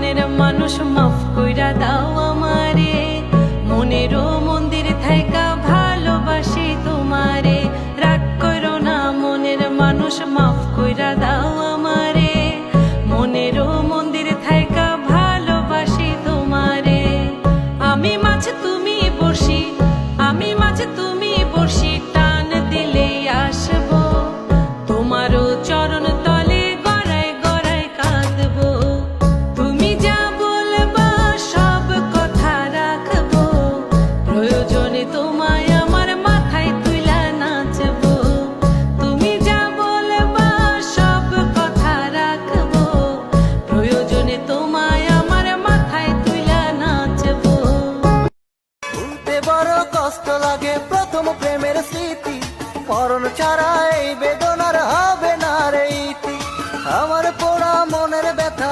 মনের মানুষ মাফ কইরা দাও আমারে, মনেরও মন্দির থাইকা ভালোবাসি তোমারে। রাগ কইরো না মনের মানুষ মাফ কইরা দাও আমারে, মনেরও মন্দির থাইকা ভালোবাসি তোমারে। আমি মাছ তুমি বড়শি, আমি মাছ তুমি বড়শি, টান দিলে আসবো তোমারও চরণ তলে গড়ায় গড়ায় কাঁদবো। তুমি যা বলবা সব কথা রাখবো, প্রয়োজনে তোমায় আমার মাথায় তুইলা নাচবো। তুমি যা বলবা সব কথা রাখবো, প্রয়োজনে তোমায়